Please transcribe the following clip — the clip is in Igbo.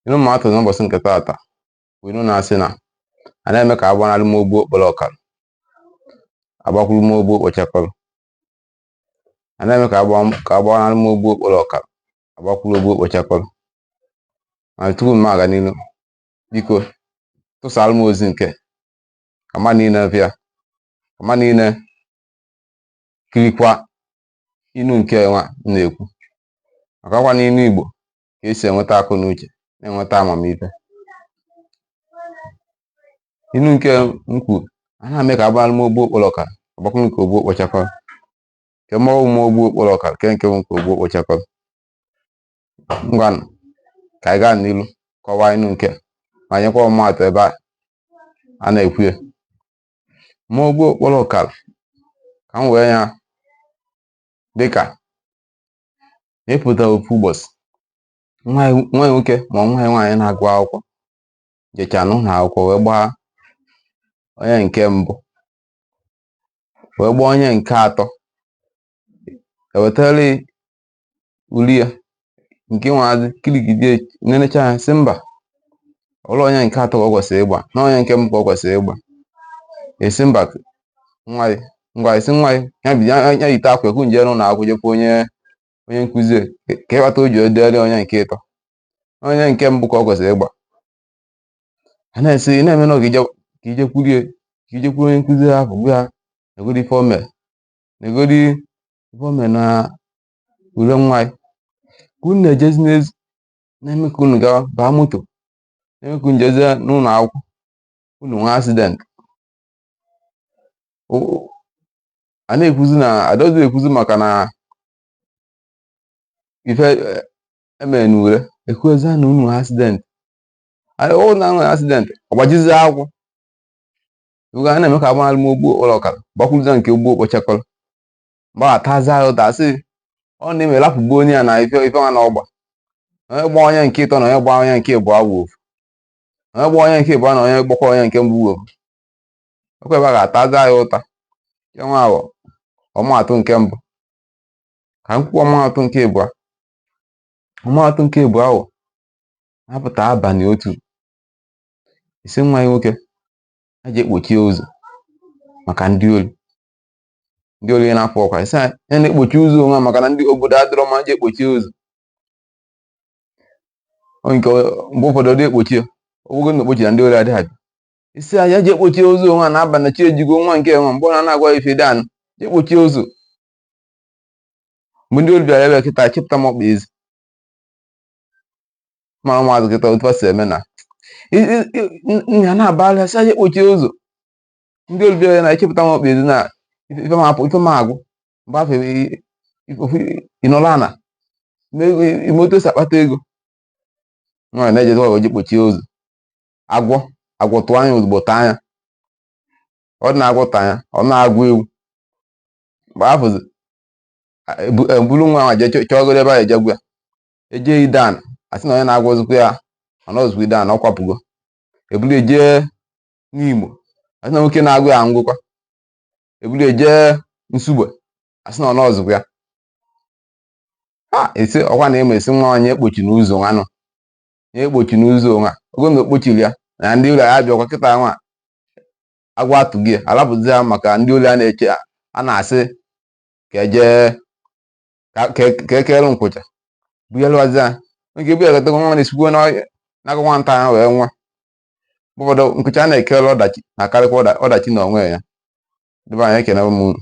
Inu mmadụ n'ụbọchị nke taata bụ inu na-asị na a na-eme ka agbanarị m ogbu okporo ọkara agbakwuru m ogbu okpochakọrọ. A na-eme ka agbanarị m ogbu okporo ọkara agbakwuru ogbu okpochakọrọ. Ma tupu m aga n'ilu, biko tụsara m ozi nke ka mmadụ niile bịa, ka mmadụ niile kirikwa inu nke nwa na-ekwu, maka ọkwa n'inu Igbo ka esi enweta akụ na uche na-enweta amamihe. Inu nke m kwuru, a na-eme ka agbanarị m ogbu okporo ọkara agbakwuru nke ogbu okpochakọrọ. Ke mmọnwụ m ogbu okporo ọkara ke nke m nke ogbu okpochakọrọ. Ngwanụ ka anyị gaa n'ilu kọwaa inu nke ma nyekwa ọmụmatụ ebe a na-ekwu ya. Mmụọ ogbu okporo ọkara ka m wee ya dịka ịpụta ofu ụbọchị nwa nwoke ma nwa nwaanyị na-agụ akwụkwọ jecha n'ụlọ akwụkwọ wee gbaa onye nke mbụ, wee gbaa onye nke atọ, ewetara uli ya nke nwaazị kirigide nenecha ya sị mba, ọrụ onye nke atọ ka ọ kwesịrị ịgba na onye nke mbụ ka ọ kwesịrị ịgba. Esi mba ngwa esi nwa ya yite akwa ekwu nje n'ụlọ akwụkwọ jekwa onye nkụzi ka ịkpata o ji edere onye nke ịtọ na onye nke mbụ ka ọ kwesịrị ịgba. A na-esi na-eme na ka ijekwuru onye nkụzi ahụ gwa ya negodi ife o mere, negodi ife o mere na ule nwa ya, ka unu na-ejezi n'ezi na-eme ka unu gawa baa moto, na-eme ka unu jezie n'ụlọ akwụkwọ unu nwee accident. A na-ekwuzi na adozi ekwuzi maka na ife emere n'ule ekwuzi na unu nwee accident. Ọ na nwere accident ọgbajizi akwụkwọ. A na-eme ka agbanarị m ogbu okporo ọkara gbakwuruzie nke ogbu okpochakọrọ. Mgbe a tazi ya ụta sị ọ na-eme lapụgbo onye ya na ife nwa na ọgba, onye gba onye nke ịtọ na onye gba onye nke ịbụọ bụ ofu, onye gba onye nke ịbụọ na onye gbakwa onye nke mbụ bụ ofu. Ọkwa ebe a ga-atazi ya ụta. Nke nwa ahụ ọmụmatụ nke mbụ. Ka m kwuo ọmụmatụ nke ịbụọ. Ọmụmatụ nke ịbụọ ahụ na-apụta abalị otu, isi nwa ya nwoke ha ji ekpochie ụzọ maka ndị ori. Ndị ori na-afọ ọkwa isi ya na-ekpochi ụzọ onwe maka na ndị obodo adịrọ ma ji ekpochie ụzọ. Nke mgbe ụfọdụ dị ekpochie ogogo na okpochi na ndị ori adịghị abịa. Isi ya ji ekpochie ụzọ onwe na abalị na chi ejigo nwa nke nwa mgbe ọ na-agwa ife dị anụ ji ekpochie ụzọ. Mgbe ndị ori bịara ebe kịta chịpụta m ọkpa ezi mara ụmụazụ kịta otu a si eme na ya na-abalị sị ya ekpochie ụzọ. Ndị ori bịara na-echepụta m ọkpa ezi na ife m agụ mgbe afọ ịnọrọ ana imoto si akpata ego nwaanyị na-ejezi ọgọ ji kpochie ụzọ. Agwọ tụọ anya ozugbo taa anya, ọ dị na-agwọ taa anya ọ na-agụ ewu. Mgbe afọzi ebulu nwa nwa jee chọgoro ebe a ejegwu ya eje ide ana asị na onye na-agwọzikwa ya ọ nọzikwa ide ana ọ kwapụgo. Ebulu ejee n'Imo asị na nwoke na-agụ ya ngụkwa. Ebulu ejee Nsugbe asị na ọ nọzikwa ya. Esi ọkwa na ịma esi nwa onye ekpochi n'ụzọ nwa nọ nye ekpochi n'ụzọ nwa ogo na okpochiri ya na ndị ụlọ ya bịakwa kịta nwa agwọ atụghị alapụzi ya maka ndị ụlọ a na-eche a na-asị ka ejee ka ekere nkwụcha buyelụwazi ya nke bụ eketa nwa na-esikwo n'aka nwata ya wee nwa. Ụfọdụ nkụcha a na-ekere ọdachi na-akarịkwa ọdachi na onwe ya. Dịba anyị ekene m unu.